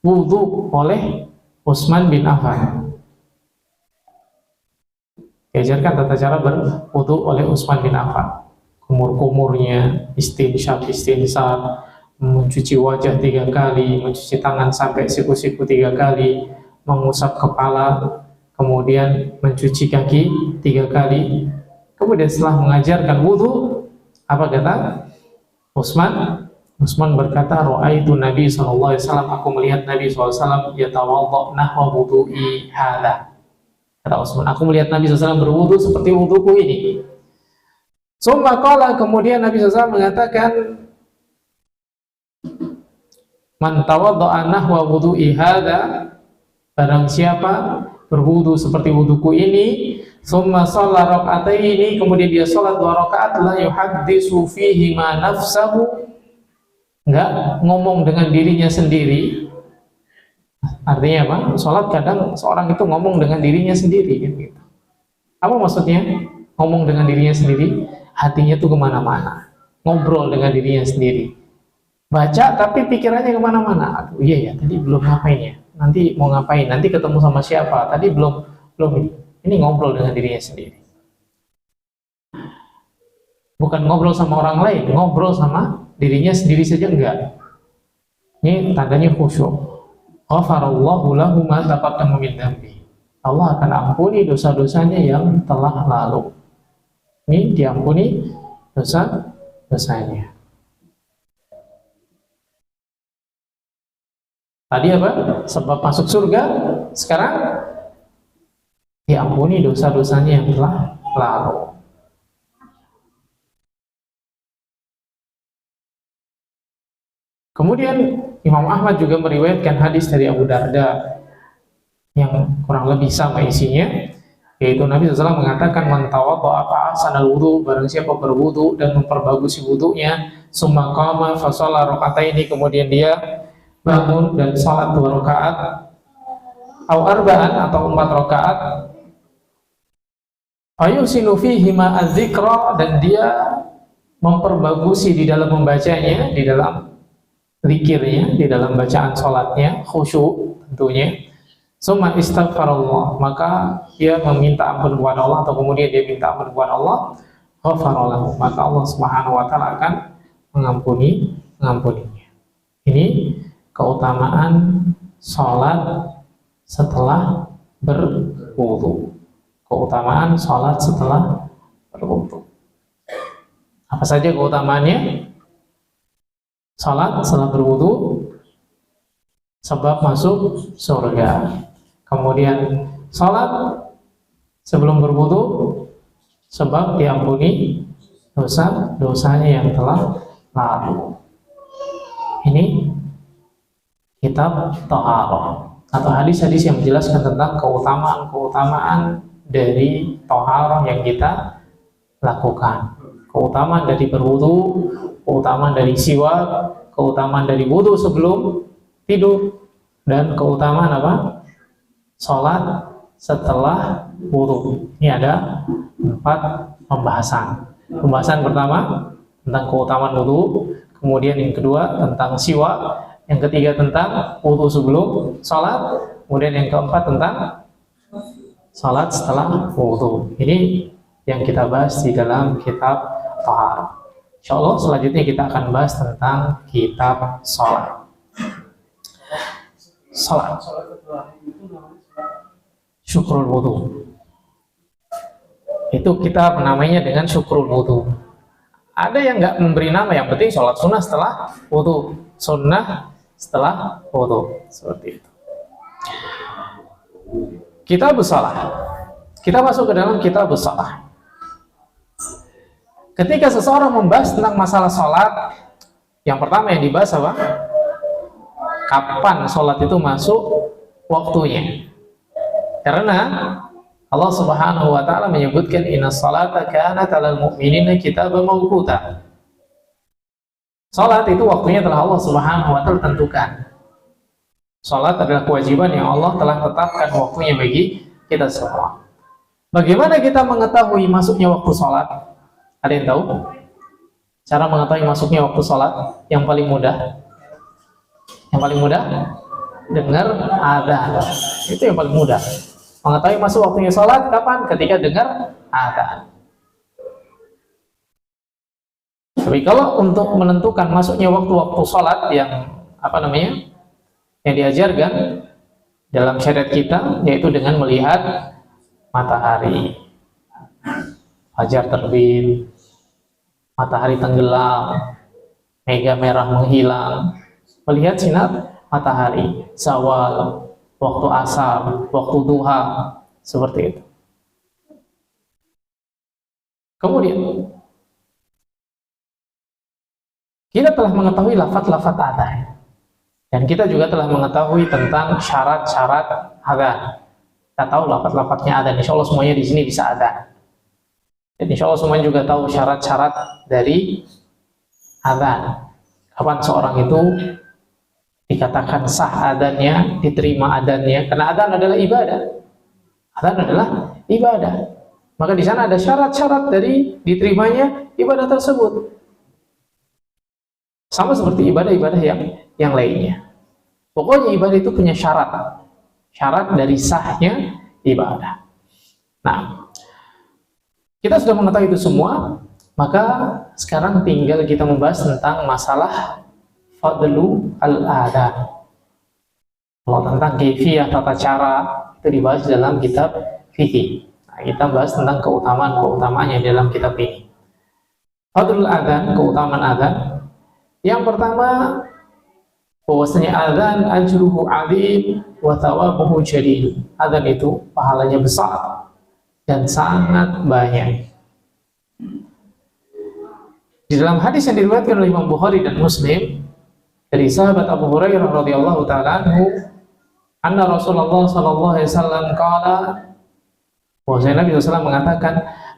wudu oleh Utsman bin Affan. Diajarkan tata cara berwudu oleh Utsman bin Affan. Kumur-kumurnya, istinsyak, mencuci wajah 3 kali, mencuci tangan sampai siku-siku 3 kali, mengusap kepala, kemudian mencuci kaki 3 kali. Kemudian setelah mengajarkan wudu, apa kata Utsman? Utsman berkata, ra'aitu Nabi sallallahu alaihi wasallam, aku melihat Nabi sallallahu alaihi wasallam yatawadda nahwa wudu'i hadza. Kata Utsman, aku melihat Nabi sallallahu alaihi wasallam berwudu seperti wuduku ini. Summa qala, kemudian Nabi sallallahu alaihi wasallam mengatakan, man tawadda'a nahwa wudu'i hadza, barang siapa berwudu seperti wuduku ini, summa shalla raka'ataini, kemudian dia salat 2 rakaat, la yuhaddisu fihi ma nafsahu, enggak ngomong dengan dirinya sendiri. Artinya apa? Salat kadang seorang itu ngomong dengan dirinya sendiri gitu. Apa maksudnya? Ngomong dengan dirinya sendiri, hatinya tuh kemana-mana, ngobrol dengan dirinya sendiri. Baca tapi pikirannya kemana-mana. Aduh iya ya, tadi belum ngapain ya, nanti mau ngapain, nanti ketemu sama siapa, tadi belum ini ngobrol dengan dirinya sendiri. Bukan ngobrol sama orang lain, ngobrol sama dirinya sendiri saja enggak. Ini tandanya khusyuk. Ghafarallahu lahu ma taqaddama min dzambi. Allah akan ampuni dosa-dosanya yang telah lalu. Ini diampuni dosa-dosanya. Tadi apa? Sebab masuk surga, sekarang diampuni dosa-dosanya yang telah lalu. Kemudian Imam Ahmad juga meriwayatkan hadis dari Abu Darda yang kurang lebih sama isinya, yaitu Nabi SAW mengatakan, man tawadda'a fa ahsanal wudu, barang siapa berwudu dan memperbagusi wudunya, summa qama fa shalla raka'ataini, kemudian dia bangun dan salat 2 rakaat, au arba'an, atau 4 rakaat, ayusinu fihi ma adzikra, dan dia memperbagusi di dalam membacanya, di dalam zikirnya, di dalam bacaan salatnya, khusyuk tentunya. summa istaghfarallah, maka dia meminta ampun kepada Allah, atau kemudian dia minta ampun kepada Allah, ghafaralahu, maka Allah Subhanahu wa taala akan mengampuninya. Ini keutamaan salat setelah berwudu. Keutamaan salat setelah berwudu. Apa saja keutamaannya? Salat setelah berwudu sebab masuk surga. Kemudian salat sebelum berwudu sebab diampuni dosa-dosanya yang telah lalu. Ini kitab Thaharah atau hadis-hadis yang menjelaskan tentang keutamaan-keutamaan dari Thaharah yang kita lakukan. Keutamaan dari berwudu, keutamaan dari siwak, keutamaan dari wudu sebelum tidur, dan keutamaan apa? Salat setelah wudu. Ini ada 4 pembahasan. Pembahasan pertama tentang keutamaan wudu, kemudian yang kedua tentang siwak, yang ketiga tentang wudu sebelum salat, kemudian yang keempat tentang salat setelah wudu. Ini yang kita bahas di dalam kitab Thaharah. Insyaallah selanjutnya kita akan bahas tentang kitab salat. Salat. Syukrul wudu. Itu kita menamainya dengan syukrul wudu. Ada yang nggak memberi nama, yang penting sholat sunnah setelah wudu. Sunnah setelah wudu. Seperti itu. Kitab shalah. Kita masuk ke dalam kitab shalah. Ketika seseorang membahas tentang masalah sholat, yang pertama yang dibahas apa? Kapan sholat itu masuk waktunya? Karena Allah Subhanahu wa taala menyebutkan inna sholata kanat 'alal mu'minina kitaban mawquta. Salat itu waktunya telah Allah Subhanahu wa taala tentukan. Salat adalah kewajiban yang Allah telah tetapkan waktunya bagi kita semua. Bagaimana kita mengetahui masuknya waktu salat? Ada yang tahu? Cara mengetahui masuknya waktu salat yang paling mudah? Yang paling mudah? Dengar adzan. Itu yang paling mudah. Mengetahui masuk waktunya sholat kapan? Ketika dengar adzan. Tapi kalau untuk menentukan masuknya waktu-waktu sholat yang yang diajarkan dalam syariat kita, yaitu dengan melihat matahari, fajar terbit, matahari tenggelam, mega merah menghilang, melihat sinar matahari, zawal, waktu asar, waktu duha, seperti itu. Kemudian kita telah mengetahui lafaz-lafaz adzan, dan kita juga telah mengetahui tentang syarat-syarat adzan. Kita tahu lafaz-lafaznya adzan. Insya Allah semuanya di sini bisa adzan. Dan insya Allah semuanya juga tahu syarat-syarat dari adzan. Kapan seorang itu dikatakan sah adzannya, diterima adzannya, karena adzan adalah ibadah. Adzan adalah ibadah. Maka di sana ada syarat-syarat dari diterimanya ibadah tersebut. Sama seperti ibadah-ibadah yang lainnya. Pokoknya ibadah itu punya syarat. Syarat dari sahnya ibadah. Nah, kita sudah mengetahui itu semua, maka sekarang tinggal kita membahas tentang masalah fadlu al-adzan. Kalau tentang kaifiyah tata cara itu dibahas dalam kitab fikih. Nah, kita bahas tentang keutamaan-keutamaannya dalam kitab ini. Fadlul adzan, keutamaan adzan. Yang pertama, bahwasanya adzan ajruhu 'adzim wa thawabuhu jadil. Adzan itu pahalanya besar dan sangat banyak. Di dalam hadis yang diriwayatkan oleh Imam Bukhari dan Muslim dari sahabat Abu Hurairah radhiyallahu taala anhu, anna Rasulullah sallallahu alaihi wasallam qala, bahwasanya Nabi SAW mengatakan,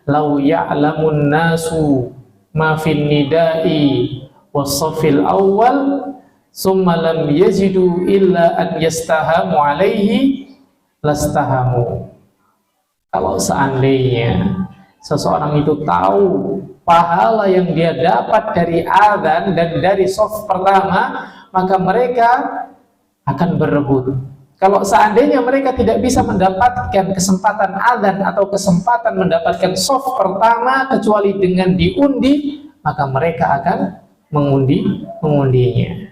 lau ya'lamun nasu ma fin nida'i was-saffil awwal summa lam yajidu illa an yastahamu alaihi lastahamu. Kalau seandainya seseorang itu tahu pahala yang dia dapat dari adzan dan dari shaf pertama, maka mereka akan berebut Kalau seandainya mereka tidak bisa mendapatkan kesempatan adzan atau kesempatan mendapatkan shaf pertama kecuali dengan diundi, maka mereka akan mengundinya.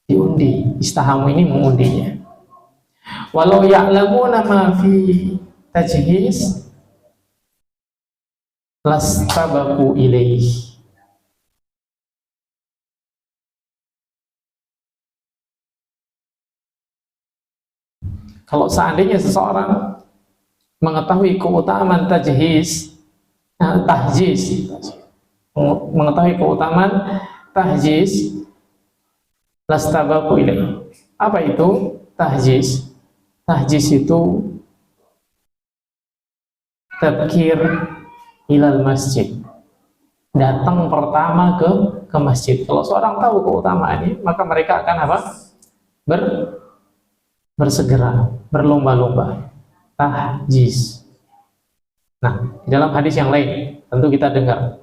Diundi, istahamu ini mengundinya. Walau ya'lamuna ma fi tajhiz lastabaku ilaih. Kalau seandainya seseorang mengetahui keutamaan tahjiz, mengetahui keutamaan tahjiz, lastabaku ilaih. Apa itu tahjiz? Tahjiz itu tabkir ilal masjid, datang pertama ke masjid. Kalau seorang tahu keutamaannya, maka mereka akan apa? Bersegera, berlomba-lomba. Tahjiz. Nah, di dalam hadis yang lain tentu kita dengar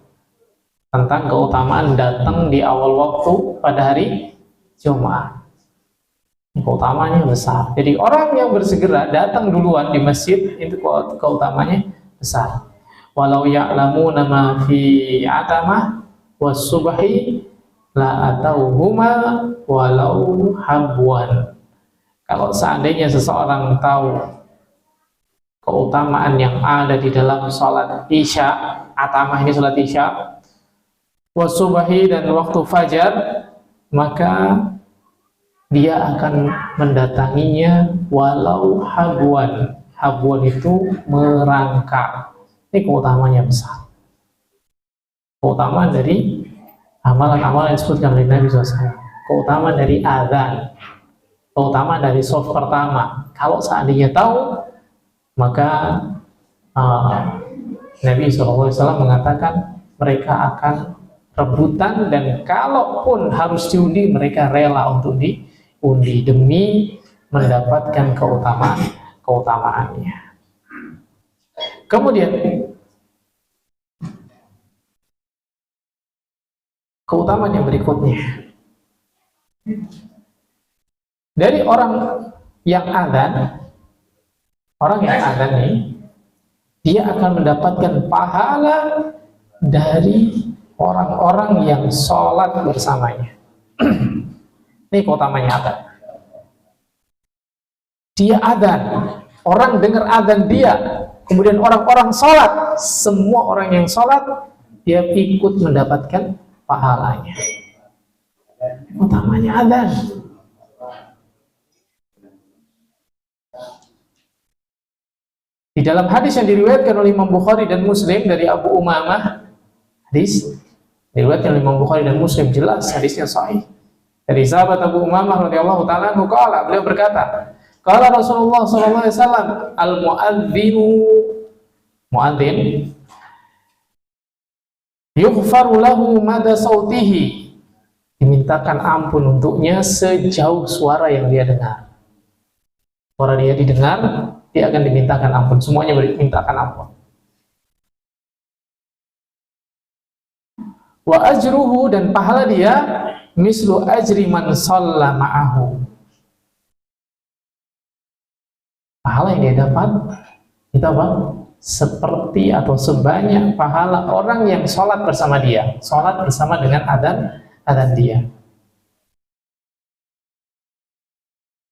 tentang keutamaan datang di awal waktu pada hari Jumat. Keutamaannya besar. Jadi orang yang bersegera datang duluan di masjid itu keutamanya besar. Walau ya'lamuna ma fi atamah was subhi la atauhuma walau habwan. Kalau seandainya seseorang tahu keutamaan yang ada di dalam sholat isya, atamah ini sholat isya, wasubahi dan waktu fajar, maka dia akan mendatanginya walau habuan. Habuan itu merangkak. Ini keutamanya besar. Keutamaan dari amalan-amalan yang disebutkan oleh Nabi SAW. Keutamaan dari azan. Keutamaan dari shaf pertama. Kalau seandainya tahu, maka Nabi SAW mengatakan mereka akan rebutan, dan kalaupun harus diundi, mereka rela untuk diundi demi mendapatkan keutamaannya. Kemudian keutamaan yang berikutnya dari orang yang adzan ini, dia akan mendapatkan pahala dari orang-orang yang sholat bersamanya. Ini keutamanya adzan. Dia adzan, orang dengar adzan dia, kemudian orang-orang sholat, semua orang yang sholat dia ikut mendapatkan pahalanya. Utamanya adzan. Di dalam hadis yang diriwayatkan oleh Imam Bukhari dan Muslim dari Abu Umamah, hadis diriwayatkan oleh Imam Bukhari dan Muslim, jelas hadisnya sahih. Dari sahabat Abu Umamah radhiyallahu taala anhu, beliau berkata, qala Rasulullah sallallahu alaihi wasallam, muadzin yughfaru lahu mada sautihi, dimintakan ampun untuknya sejauh suara yang dia dengar. Suara dia didengar, dia akan dimintakan ampun, semuanya dimintakan ampun. Wa ajruhu, dan pahala dia mislu ajri man shalla ma'ahu. Pahala yang dia dapat itu apa? Seperti atau sebanyak pahala orang yang sholat bersama dia, sholat bersama dengan adzan dia.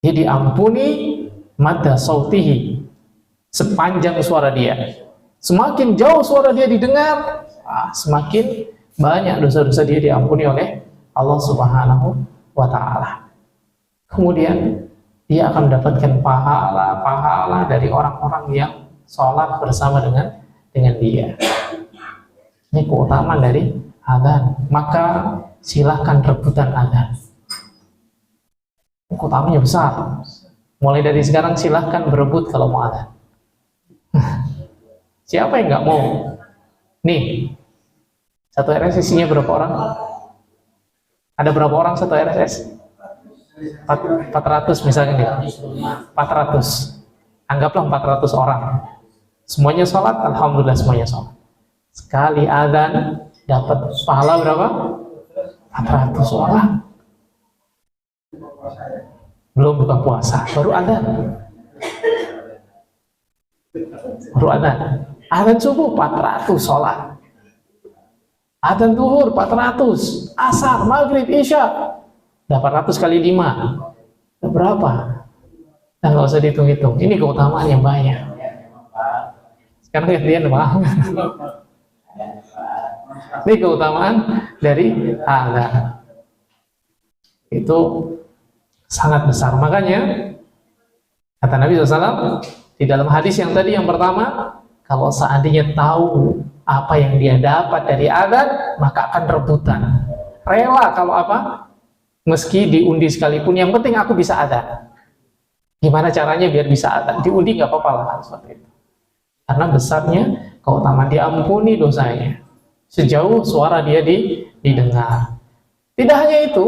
Dia diampuni madda sautihi, sepanjang suara dia. Semakin jauh suara dia didengar, semakin banyak dosa-dosa dia diampuni oleh Allah Subhanahu wa ta'ala. Kemudian dia akan mendapatkan pahala dari orang-orang yang sholat bersama dengan dia. Ini keutamaan dari adzan. Maka silahkan rebutan adzan. Keutamanya besar. Mulai dari sekarang silahkan berebut kalau mau adzan. Siapa yang nggak mau? Nih, satu RSS isinya berapa orang? Ada berapa orang satu RSS? 400 misalnya gitu. 400. Anggaplah 400 orang. Semuanya sholat, alhamdulillah semuanya sholat. Sekali adzan dapat pahala berapa? 400 orang. belum buka puasa, baru adzan. Baru adzan. Adzan subuh 400 sholat. Adzan zuhur 400, asar, maghrib, isya 800 kali 5. Berapa? Nah, nggak usah dihitung-hitung. Ini keutamaan yang banyak. Sekarang gantian Pak. Ini keutamaan dari adzan. Itu sangat besar. Makanya kata Nabi SAW di dalam hadis yang tadi yang pertama, kalau seandainya tahu apa yang dia dapat dari adzan, maka akan rebutan. Rela kalau apa? Meski diundi sekalipun, yang penting aku bisa adzan. Gimana caranya biar bisa adzan? Diundi nggak apa-apa lah seperti itu. Karena besarnya keutamaan, diampuni dosanya sejauh suara dia didengar. Tidak hanya itu,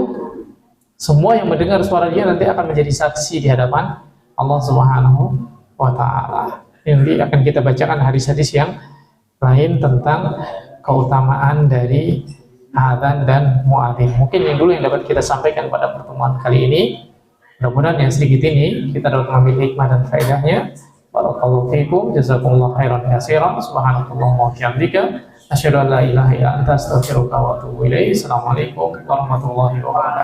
semua yang mendengar suara dia nanti akan menjadi saksi di hadapan Allah Subhanahu wa Ta'ala. Nanti akan kita bacakan hadis-hadis yang lain tentang keutamaan dari adzan dan muadzin. Mungkin yang dulu yang dapat kita sampaikan pada pertemuan kali ini. Mudah-mudahan yang sedikit ini kita dapat mengambil hikmah dan faedahnya. Barakallahu fiikum, jazakumullahu khairan katsiran. Subhanakallahumma wa bihamdika, asyhadu an la ilaha illa anta, astaghfiruka wa atubu ilaik. Assalamualaikum warahmatullahi wabarakatuh.